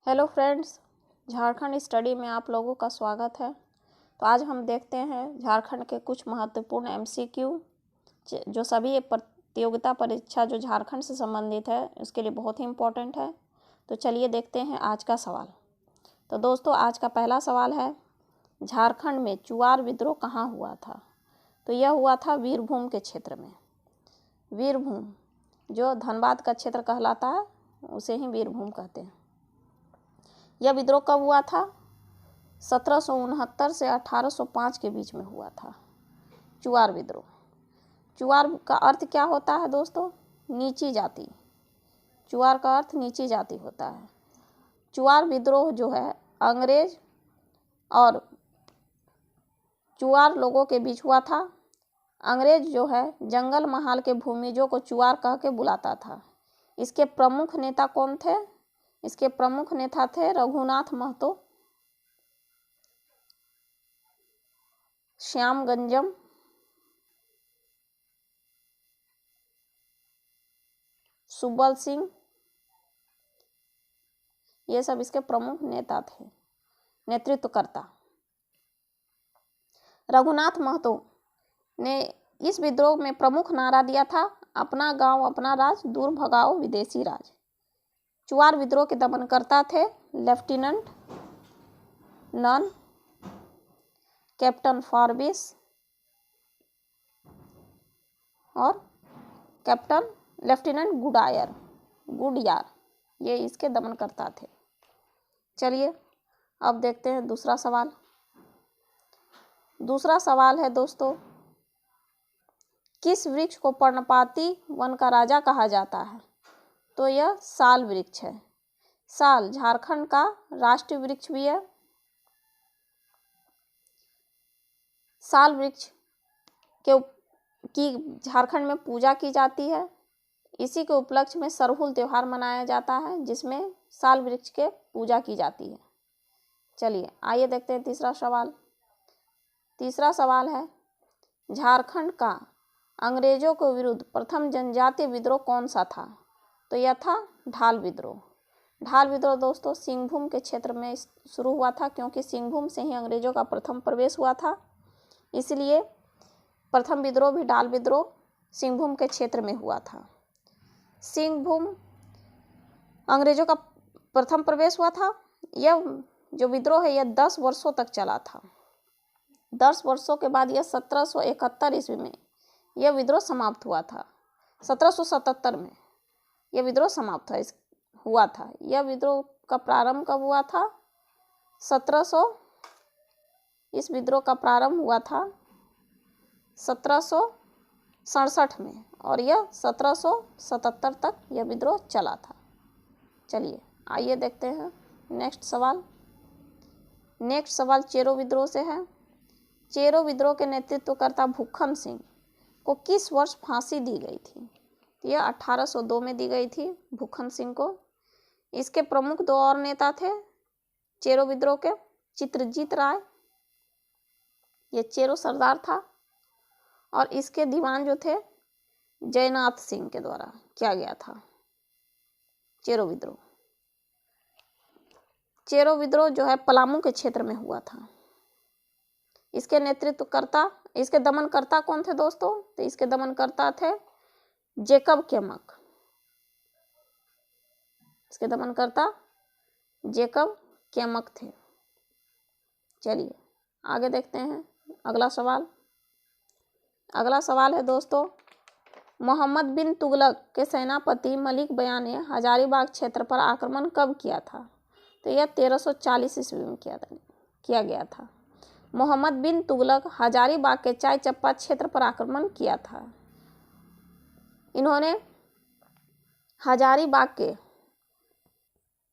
Hello friends, Jharkhand study में आप लोगों का स्वागत है। तो आज हम देखते हैं झारखंड के कुछ महत्वपूर्ण एमसीक्यू जो सभी प्रतियोगिता परीक्षा जो झारखंड से संबंधित है उसके लिए बहुत ही इम्पोर्टेंट है। तो चलिए देखते हैं आज का सवाल। तो दोस्तों, आज का पहला सवाल है, झारखंड में चुआर विद्रोह कहाँ हुआ था? तो यह हुआ था वीरभूम के क्षेत्र में। वीरभूम जो धनबाद का क्षेत्र कहलाता है उसे ही वीरभूम कहते हैं। यह विद्रोह कब हुआ था? 1769 से 1805 के बीच में हुआ था चुआर विद्रोह। चुआर का अर्थ क्या होता है दोस्तों? नीची जाति। चुआर का अर्थ नीची जाति होता है। चुआर विद्रोह जो है अंग्रेज और चुआर लोगों के बीच हुआ था। अंग्रेज जो है जंगल महाल के भूमिजों को चुआर कह के बुलाता था। इसके प्रमुख नेता कौन थे? इसके प्रमुख नेता थे रघुनाथ महतो, श्यामगंजम, सुबल सिंह। ये सब इसके प्रमुख नेता थे, नेतृत्वकर्ता। रघुनाथ महतो ने इस विद्रोह में प्रमुख नारा दिया था, अपना गांव अपना राज, दूर भगाओ विदेशी राज। चुआर विद्रोह के दमनकर्ता थे लेफ्टिनेंट नन, कैप्टन फॉरबिस और कैप्टन लेफ्टिनेंट गुडियार। ये इसके दमनकर्ता थे। चलिए अब देखते हैं दूसरा सवाल। दूसरा सवाल है दोस्तों, किस वृक्ष को पर्णपाती वन का राजा कहा जाता है? तो यह साल वृक्ष है। साल झारखंड का राष्ट्रीय वृक्ष भी है। साल वृक्ष की झारखंड में पूजा की जाती है। इसी के उपलक्ष्य में सरहुल त्योहार मनाया जाता है जिसमें साल वृक्ष के पूजा की जाती है। चलिए आइए देखते हैं तीसरा सवाल। तीसरा सवाल है, झारखंड का अंग्रेजों के विरुद्ध प्रथम जनजातीय विद्रोह कौन सा था? तो यह था ढाल विद्रोह। ढाल विद्रोह दोस्तों सिंहभूम के क्षेत्र में शुरू हुआ था, क्योंकि सिंहभूम से ही अंग्रेजों का प्रथम प्रवेश हुआ था। इसलिए प्रथम विद्रोह भी ढाल विद्रोह सिंहभूम के क्षेत्र में हुआ था। सिंहभूम अंग्रेजों का प्रथम प्रवेश हुआ था। यह जो विद्रोह है यह 10 वर्षों तक चला था। 10 वर्षों के बाद यह 1771 ईस्वी में यह विद्रोह समाप्त हुआ था। 1777 में यह विद्रोह समाप्त हुआ था। यह विद्रोह का प्रारंभ कब हुआ था? 1700 इस विद्रोह का प्रारंभ हुआ था 1767 में और यह 1777 तक यह विद्रोह चला था। चलिए आइए देखते हैं नेक्स्ट सवाल। नेक्स्ट सवाल चेरो विद्रोह से है। चेरो विद्रोह के नेतृत्वकर्ता भूखन सिंह को किस वर्ष फांसी दी गई थी? यह 1802 में दी गई थी भूखन सिंह को। इसके प्रमुख 2 और नेता थे चेरो विद्रोह के, चित्रजीत राय, ये चेरो सरदार था, और इसके दीवान जो थे जयनाथ सिंह के द्वारा किया गया था चेरो विद्रोह। चेरो विद्रोह जो है पलामू के क्षेत्र में हुआ था। इसके नेतृत्वकर्ता, इसके दमनकर्ता कौन थे दोस्तों? तो इसके दमनकर्ता थे जेकब केमक। इसके दमनकर्ता जेकब केमक थे। चलिए आगे देखते हैं अगला सवाल। अगला सवाल है दोस्तों, मोहम्मद बिन तुगलक के सेनापति मलिक बयान ने हजारीबाग क्षेत्र पर आक्रमण कब किया था? तो यह 1340 ईस्वी में किया गया था। मोहम्मद बिन तुगलक हजारीबाग के चाय चप्पा क्षेत्र पर आक्रमण किया था। इन्होंने हजारीबाग के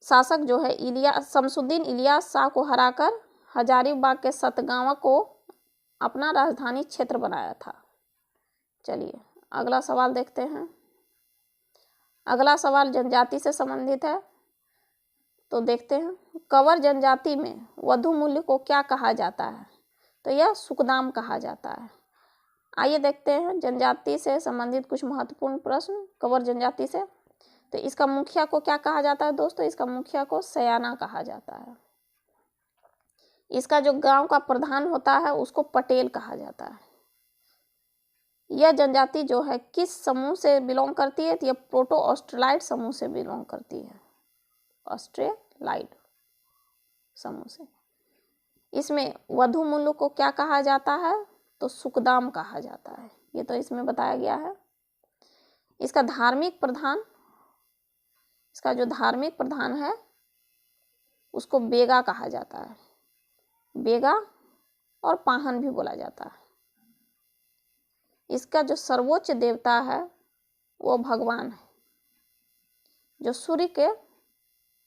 शासक जो है शमसुद्दीन इलियास शाह को हराकर हजारीबाग के सतगांवा को अपना राजधानी क्षेत्र बनाया था। चलिए अगला सवाल देखते हैं। अगला सवाल जनजाति से संबंधित है। तो देखते हैं, कंवर जनजाति में वधु मूल्य को क्या कहा जाता है? तो यह सुकदाम कहा जाता है। आइए देखते हैं जनजाति से संबंधित कुछ महत्वपूर्ण प्रश्न कंवर जनजाति से। तो इसका मुखिया को क्या कहा जाता है दोस्तों? इसका मुखिया को सयाना कहा जाता है। इसका जो गांव का प्रधान होता है उसको पटेल कहा जाता है। यह जनजाति जो है किस समूह से बिलोंग करती है? तो यह प्रोटो ऑस्ट्रेलाइड समूह से बिलोंग करती है, ऑस्ट्रेलाइड समूह से। इसमें वधुमूलु को क्या कहा जाता है? तो सुकदाम कहा जाता है। ये तो इसमें बताया गया है। इसका धार्मिक प्रधान, इसका जो धार्मिक प्रधान है उसको बेगा कहा जाता है। बेगा और पाहन भी बोला जाता है। इसका जो सर्वोच्च देवता है वो भगवान है, जो सूर्य के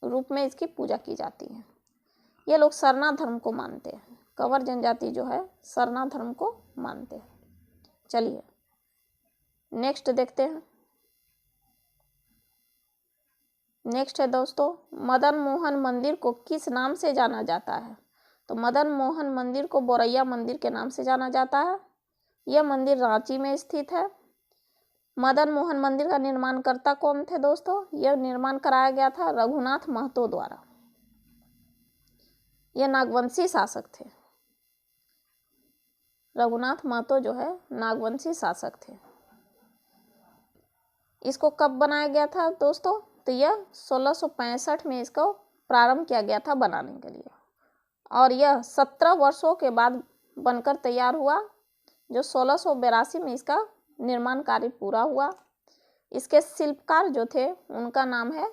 रूप में इसकी पूजा की जाती है। ये लोग सरना धर्म को मानते हैं। कंवर जनजाति जो है सरना धर्म को मानते हैं। चलिए नेक्स्ट देखते हैं। नेक्स्ट है दोस्तों, मदन मोहन मंदिर को किस नाम से जाना जाता है? तो मदन मोहन मंदिर को बोरैया मंदिर के नाम से जाना जाता है। यह मंदिर रांची में स्थित है। मदन मोहन मंदिर का निर्माणकर्ता कौन थे दोस्तों? यह निर्माण कराया गया था रघुनाथ महतो द्वारा। यह नागवंशी शासक थे। रघुनाथ महतो जो है नागवंशी शासक थे। इसको कब बनाया गया था दोस्तों? तो यह 1665 में इसको प्रारंभ किया गया था बनाने के लिए, और यह 17 वर्षों के बाद बनकर तैयार हुआ, जो 1682 में इसका निर्माण कार्य पूरा हुआ। इसके शिल्पकार जो थे उनका नाम है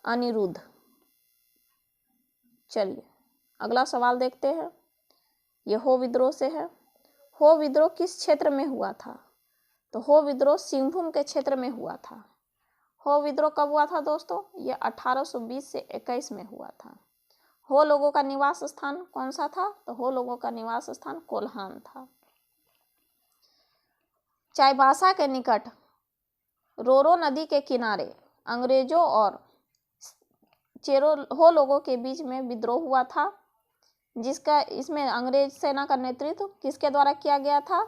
अनिरुद्ध। चलिए अगला सवाल देखते हैं। यह हो विद्रोह से है। हो विद्रोह किस क्षेत्र में हुआ था? तो हो विद्रोह सिंहभूम के क्षेत्र में हुआ था। हो विद्रोह कब हुआ था दोस्तों? यह 1820 से 21 में हुआ था। हो लोगों का निवास स्थान कौन सा था? तो हो लोगों का निवास स्थान कोल्हान था। चाईबासा के निकट रोरो नदी के किनारे अंग्रेजों और चेरो हो लोगों के बीच में विद्रोह हुआ था, जिसका इसमें अंग्रेज सेना का नेतृत्व किसके द्वारा किया गया था?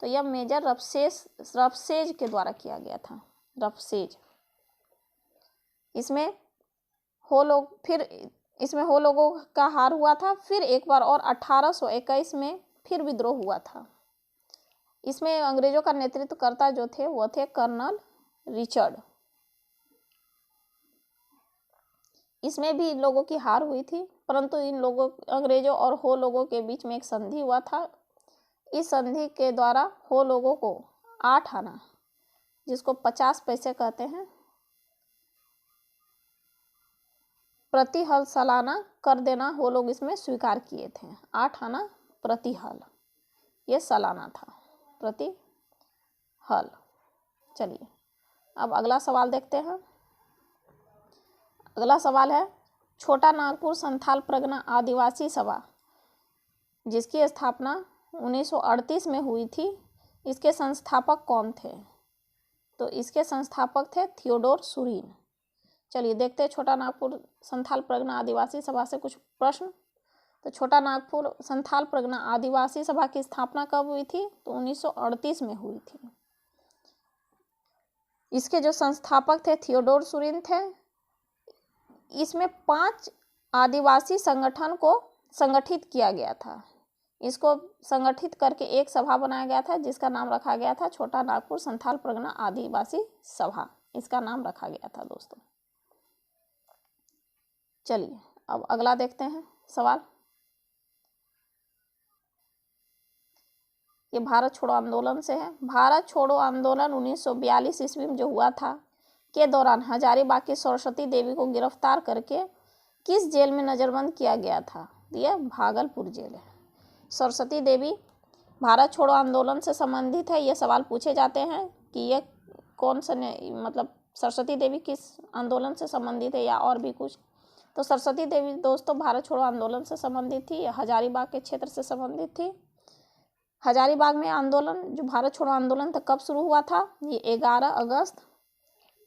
तो यह मेजर रफसेज के द्वारा किया गया था। रफसेज। इसमें हो लोगों का हार हुआ था। फिर एक बार और 1821 में फिर विद्रोह हुआ था। इसमें अंग्रेजों का नेतृत्वकर्ता जो थे वो थे कर्नल रिचर्ड। इसमें भी लोगों की हार हुई थी, परंतु इन लोगों अंग्रेजों और हो लोगों के बीच में एक संधि हुआ था। इस संधि के द्वारा हो लोगों को 8 आना, जिसको 50 पैसे कहते हैं, प्रति हल सालाना कर देना हो लोग इसमें स्वीकार किए थे। 8 आना प्रति हल, ये सालाना था, प्रति हल। चलिए अब अगला सवाल देखते हैं। अगला सवाल है, छोटा नागपुर संथाल प्रगना आदिवासी सभा, जिसकी स्थापना 1938 में हुई थी, इसके संस्थापक कौन थे? तो इसके संस्थापक थे थियोडोर सुरीन। चलिए देखते हैं छोटा नागपुर संथाल प्रगना आदिवासी सभा से कुछ प्रश्न। तो छोटा नागपुर संथाल प्रगना आदिवासी सभा की स्थापना कब हुई थी? तो 1938 में हुई थी। इसके जो संस्थापक थे थियोडोर सुरीन थे। इसमें 5 आदिवासी संगठन को संगठित किया गया था। इसको संगठित करके एक सभा बनाया गया था, जिसका नाम रखा गया था छोटा नागपुर संथाल प्रगना आदिवासी सभा। इसका नाम रखा गया था दोस्तों। चलिए अब अगला देखते हैं सवाल। ये भारत छोड़ो आंदोलन से है। भारत छोड़ो आंदोलन 1942 ईस्वी में जो हुआ था के दौरान हजारीबाग की सरस्वती देवी को गिरफ्तार करके किस जेल में नज़रबंद किया गया था? यह भागलपुर जेल है। सरस्वती देवी भारत छोड़ो आंदोलन से संबंधित है। ये सवाल पूछे जाते हैं कि ये कौन सा मतलब सरस्वती देवी किस आंदोलन से संबंधित है या और भी कुछ। तो सरस्वती देवी दोस्तों भारत छोड़ो आंदोलन से संबंधित थी, हजारीबाग के क्षेत्र से संबंधित थी। हजारीबाग में आंदोलन, जो भारत छोड़ो आंदोलन था, कब शुरू हुआ था? ये 11 अगस्त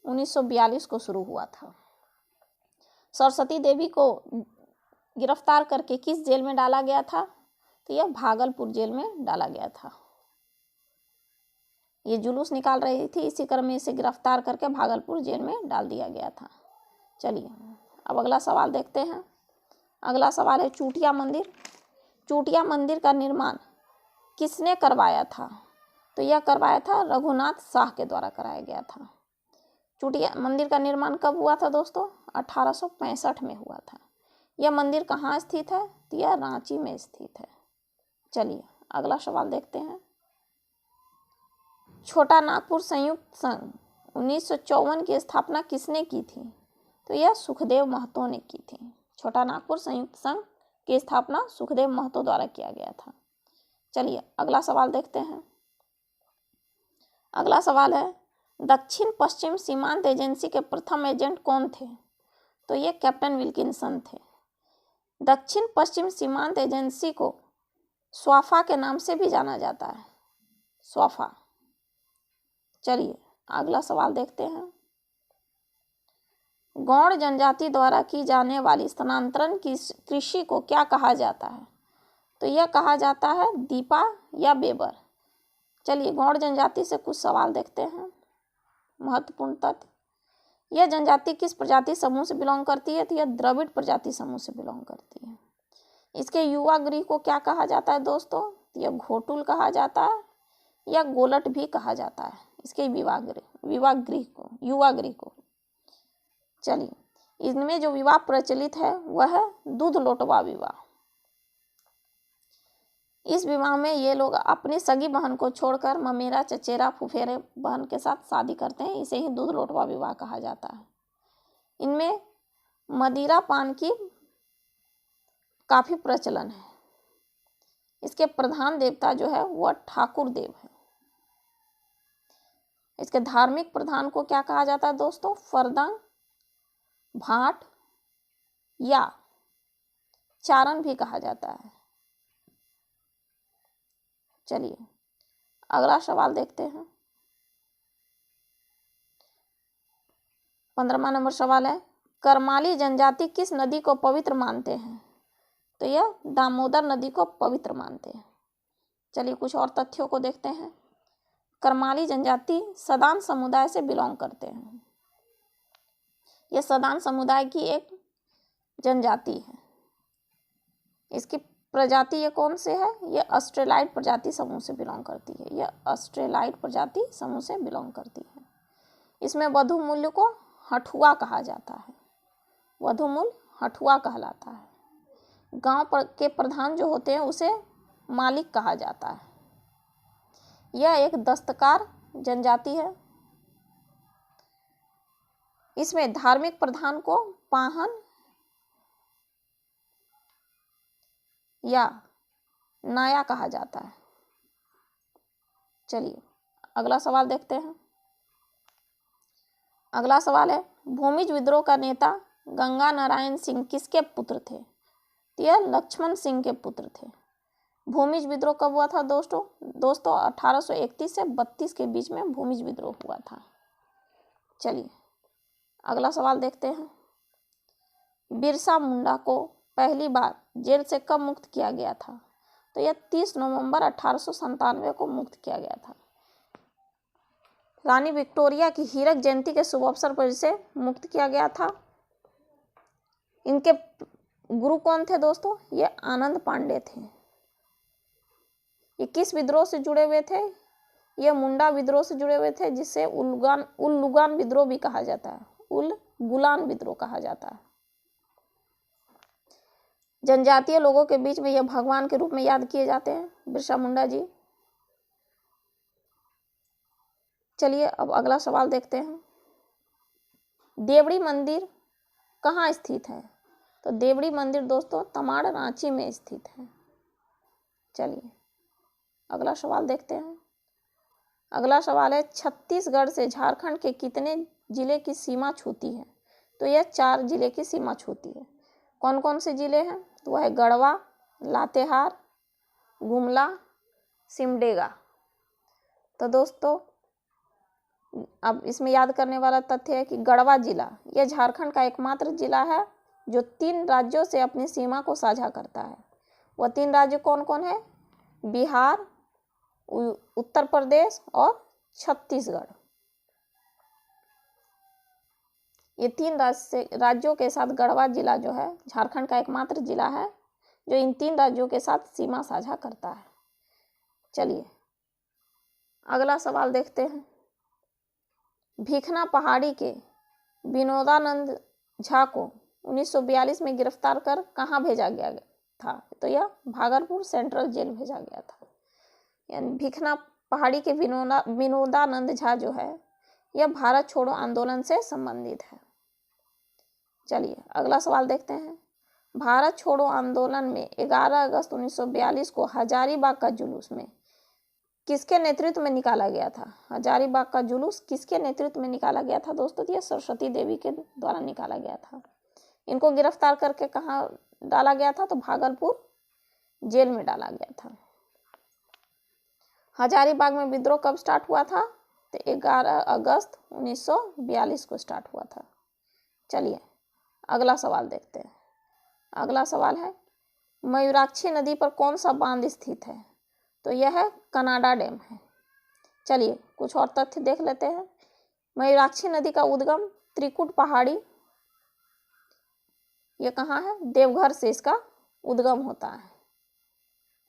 1942 को शुरू हुआ था। सरस्वती देवी को गिरफ्तार करके किस जेल में डाला गया था? तो यह भागलपुर जेल में डाला गया था। ये जुलूस निकाल रही थी, इसी क्रम में इसे गिरफ्तार करके भागलपुर जेल में डाल दिया गया था। चलिए अब अगला सवाल देखते हैं। अगला सवाल है चूटिया मंदिर। चूटिया मंदिर का निर्माण किसने करवाया था? तो यह करवाया था रघुनाथ शाह के द्वारा कराया गया था। चूटिया मंदिर का निर्माण कब हुआ था दोस्तों? 1865 में हुआ था। यह मंदिर कहाँ स्थित है? तो यह रांची में स्थित है। चलिए अगला सवाल देखते हैं। छोटा नागपुर संयुक्त संघ 1954 की स्थापना किसने की थी? तो यह सुखदेव महतो ने की थी। छोटा नागपुर संयुक्त संघ की स्थापना सुखदेव महतो द्वारा किया गया था। चलिए अगला सवाल देखते हैं। अगला सवाल है दक्षिण पश्चिम सीमांत एजेंसी के प्रथम एजेंट कौन थे? तो ये कैप्टन विल्किंसन थे। दक्षिण पश्चिम सीमांत एजेंसी को स्वाफा के नाम से भी जाना जाता है, स्वाफा। चलिए अगला सवाल देखते हैं। गौड़ जनजाति द्वारा की जाने वाली स्थानांतरण की कृषि को क्या कहा जाता है? तो यह कहा जाता है दीपा या बेबर। चलिए गौड़ जनजाति से कुछ सवाल देखते हैं। महत्वपूर्ण तथ्य, यह जनजाति किस प्रजाति समूह से बिलोंग करती है? तो यह द्रविड़ प्रजाति समूह से बिलोंग करती है। इसके युवा गृह को क्या कहा जाता है दोस्तों? यह घोटुल कहा जाता है या गोलट भी कहा जाता है। इसके युवा गृह को। चलिए इनमें जो विवाह प्रचलित है वह है दूध लोटवा विवाह। इस विवाह में ये लोग अपनी सगी बहन को छोड़कर ममेरा, चचेरा, फुफेरे बहन के साथ शादी करते हैं। इसे ही दूध लोटवा विवाह कहा जाता है। इनमें मदिरा पान की काफी प्रचलन है। इसके प्रधान देवता जो है वह ठाकुर देव है। इसके धार्मिक प्रधान को क्या कहा जाता है दोस्तों? फरदंग, भाट या चारण भी कहा जाता है। चलिए अगला सवाल देखते हैं। 15वां नंबर सवाल है करमाली जनजाति किस नदी को पवित्र मानते हैं? तो यह दामोदर नदी को पवित्र मानते हैं। चलिए कुछ और तथ्यों को देखते हैं। करमाली जनजाति सदान समुदाय से बिलोंग करते हैं। यह सदान समुदाय की एक जनजाति है। इसकी प्रजाति ये कौन से है? ये ऑस्ट्रेलाइड प्रजाति समूह से बिलोंग करती है। यह ऑस्ट्रेलाइड प्रजाति समूह से बिलोंग करती है। इसमें वधु मूल्य को हठुआ कहा जाता है। वधु मूल्य हठुआ कहलाता है। गांव के प्रधान जो होते हैं उसे मालिक कहा जाता है। यह एक दस्तकार जनजाति है। इसमें धार्मिक प्रधान को पाहन या नाया कहा जाता है। चलिए अगला सवाल देखते हैं। अगला सवाल है भूमिज विद्रोह का नेता गंगा नारायण सिंह किसके पुत्र थे? तो यह लक्ष्मण सिंह के पुत्र थे। भूमिज विद्रोह कब हुआ था दोस्तों? 1831 से 32 के बीच में भूमिज विद्रोह हुआ था। चलिए अगला सवाल देखते हैं। बिरसा मुंडा को पहली बार जेल से कब मुक्त किया गया था? तो यह 30 नवंबर 1897 को मुक्त किया गया था। रानी विक्टोरिया की हीरक जयंती के शुभ अवसर पर इसे मुक्त किया गया था। इनके गुरु कौन थे दोस्तों? ये आनंद पांडे थे। ये किस विद्रोह से जुड़े हुए थे? ये मुंडा विद्रोह से जुड़े हुए थे, जिसे उल्लुगान विद्रोह भी कहा जाता है। उलगुलान विद्रोह कहा जाता है। जनजातीय लोगों के बीच में यह भगवान के रूप में याद किए जाते हैं, बिरसा मुंडा जी। चलिए अब अगला सवाल देखते हैं। देवड़ी मंदिर कहाँ स्थित है? तो देवड़ी मंदिर दोस्तों तमाड़, रांची में स्थित है। चलिए अगला सवाल देखते हैं। अगला सवाल है छत्तीसगढ़ से झारखंड के कितने जिले की सीमा छूती है? तो यह 4 जिले की सीमा छूती है। कौन कौन से जिले हैं? तो वह है गढ़वा, लातेहार, गुमला, सिमडेगा। तो दोस्तों अब इसमें याद करने वाला तथ्य है कि गढ़वा जिला यह झारखंड का एकमात्र जिला है जो 3 राज्यों से अपनी सीमा को साझा करता है। वह 3 राज्य कौन कौन है? बिहार, उत्तर प्रदेश और छत्तीसगढ़। ये 3 राज्यों के साथ गढ़वा जिला जो है झारखंड का एकमात्र जिला है जो इन 3 राज्यों के साथ सीमा साझा करता है। चलिए अगला सवाल देखते हैं। भिखना पहाड़ी के विनोदानंद झा को 1942 में गिरफ्तार कर कहाँ भेजा गया था? तो यह भागलपुर सेंट्रल जेल भेजा गया था। यानी भिखना पहाड़ी के विनोदानंद झा जो है यह भारत छोड़ो आंदोलन से संबंधित है। चलिए अगला सवाल देखते हैं। भारत छोड़ो आंदोलन में 11 अगस्त 1942 को हजारीबाग का जुलूस में किसके नेतृत्व में निकाला गया था? हजारीबाग का जुलूस किसके नेतृत्व में निकाला गया था दोस्तों? तो यह सरस्वती देवी के द्वारा निकाला गया था। इनको गिरफ्तार करके कहाँ डाला गया था? तो भागलपुर जेल में डाला गया था। हजारीबाग में विद्रोह कब स्टार्ट हुआ था? तो 11 अगस्त 1942 को स्टार्ट हुआ था। चलिए अगला सवाल देखते हैं। अगला सवाल है मयूराक्षी नदी पर कौन सा बांध स्थित है? तो यह है कनाडा डैम है। चलिए कुछ और तथ्य देख लेते हैं। मयूराक्षी नदी का उद्गम त्रिकुट पहाड़ी, यह कहाँ है? देवघर से इसका उद्गम होता है।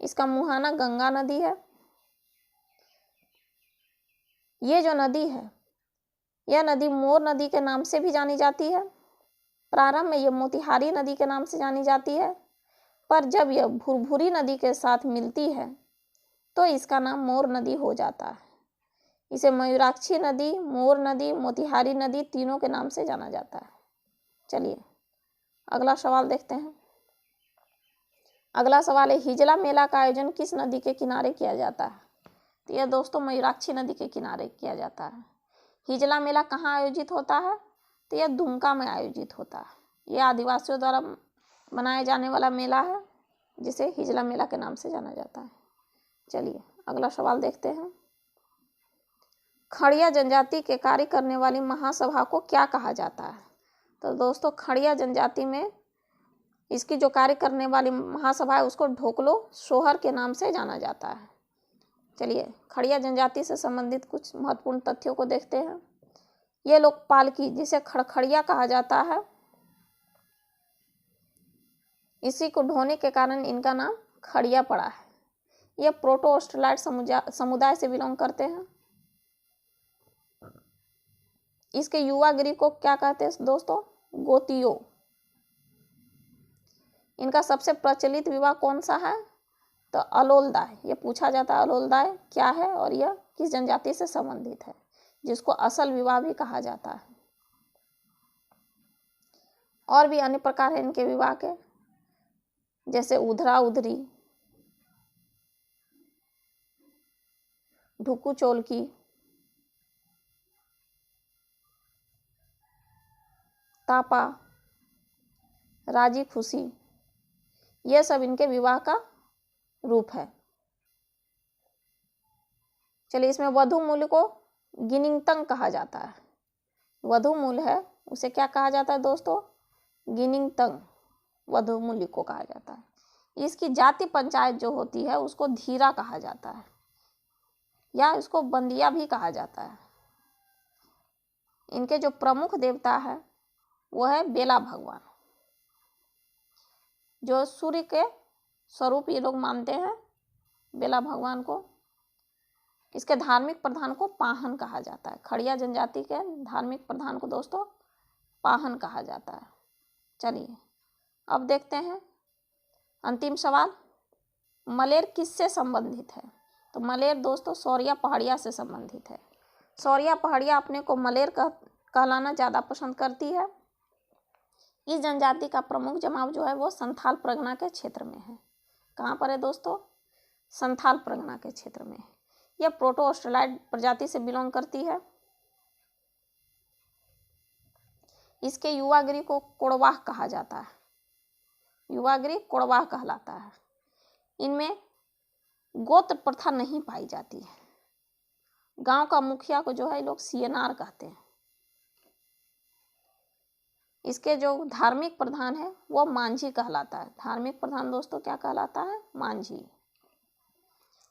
इसका मुहाना गंगा नदी है। ये जो नदी है यह नदी मोर नदी के नाम से भी जानी जाती है। प्रारंभ में यह मोतिहारी नदी के नाम से जानी जाती है, पर जब यह भुरभुरी नदी के साथ मिलती है तो इसका नाम मोर नदी हो जाता है। इसे मयूराक्षी नदी, मोर नदी, मोतिहारी नदी तीनों के नाम से जाना जाता है। चलिए अगला सवाल देखते हैं। अगला सवाल है हिजला मेला का आयोजन किस नदी के किनारे किया जाता है? तो यह दोस्तों मयूराक्षी नदी के किनारे किया जाता है। हिजला मेला कहाँ आयोजित होता है? तो यह दुमका में आयोजित होता है। यह आदिवासियों द्वारा मनाया जाने वाला मेला है जिसे हिजला मेला के नाम से जाना जाता है। चलिए अगला सवाल देखते हैं। खड़िया जनजाति के कार्य करने वाली महासभा को क्या कहा जाता है? तो दोस्तों खड़िया जनजाति में इसकी जो कार्य करने वाली महासभा है उसको ढोकलो सोहर के नाम से जाना जाता है। चलिए खड़िया जनजाति से संबंधित कुछ महत्वपूर्ण तथ्यों को देखते हैं। ये लोग पालकी जिसे खड़खड़िया कहा जाता है, इसी को ढोने के कारण इनका नाम खड़िया पड़ा है। ये प्रोटो ऑस्ट्रेलाइड समुदाय से बिलोंग करते हैं। इसके युवा गिरी को क्या कहते हैं दोस्तों? गोतियो। इनका सबसे प्रचलित विवाह कौन सा है? तो अलोलदाय। ये पूछा जाता है अलोलदाय क्या है और यह किस जनजाति से संबंधित है, जिसको असल विवाह भी कहा जाता है। और भी अन्य प्रकार है इनके विवाह के, जैसे उधरा उधरी, ढुकू चोलकी, तापा, राजी खुशी, यह सब इनके विवाह का रूप है। चलिए इसमें वधु मूल्य को गिनिंगतंग कहा जाता है। वधु मूल्य है उसे क्या कहा जाता है दोस्तों? गिनिंगतंग वधु मूल्य को कहा जाता है। इसकी जाति पंचायत जो होती है उसको धीरा कहा जाता है या इसको बंदिया भी कहा जाता है। इनके जो प्रमुख देवता है वो है बेला भगवान, जो सूर्य के स्वरूप ये लोग मानते हैं बेला भगवान को। इसके धार्मिक प्रधान को पाहन कहा जाता है। खड़िया जनजाति के धार्मिक प्रधान को दोस्तों पाहन कहा जाता है। चलिए अब देखते हैं अंतिम सवाल, मलेर किससे संबंधित है? तो मलेर दोस्तों सौरिया पहाड़िया से संबंधित है। सौरिया पहाड़िया अपने को मलेर कहलाना ज़्यादा पसंद करती है। इस जनजाति का प्रमुख जमाव जो है वो संथाल परगना के क्षेत्र में है। कहाँ पर है दोस्तों? संथाल परगना के क्षेत्र में। यह प्रोटो ऑस्ट्रेलाइड प्रजाति से बिलोंग करती है। इसके युवागिरी को कोड़वाह कहा जाता है। युवागिरी कोड़वाह कहलाता है। इनमें गोत्र प्रथा नहीं पाई जाती है। गांव का मुखिया को जो है लोग सीएनआर कहते हैं। इसके जो धार्मिक प्रधान है वो मांझी कहलाता है। धार्मिक प्रधान दोस्तों क्या कहलाता है? मांझी।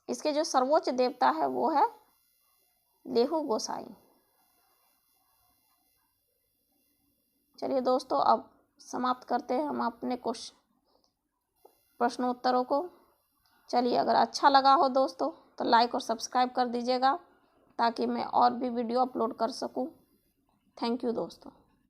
इसके जो सर्वोच्च देवता है वो है लेहु गोसाई। चलिए दोस्तों, अब समाप्त करते हैं हम अपने प्रश्नोत्तरों को। चलिए, अगर अच्छा लगा हो दोस्तों तो लाइक और सब्सक्राइब कर दीजिएगा ताकि मैं और भी वीडियो अपलोड कर सकूं। थैंक यू दोस्तों।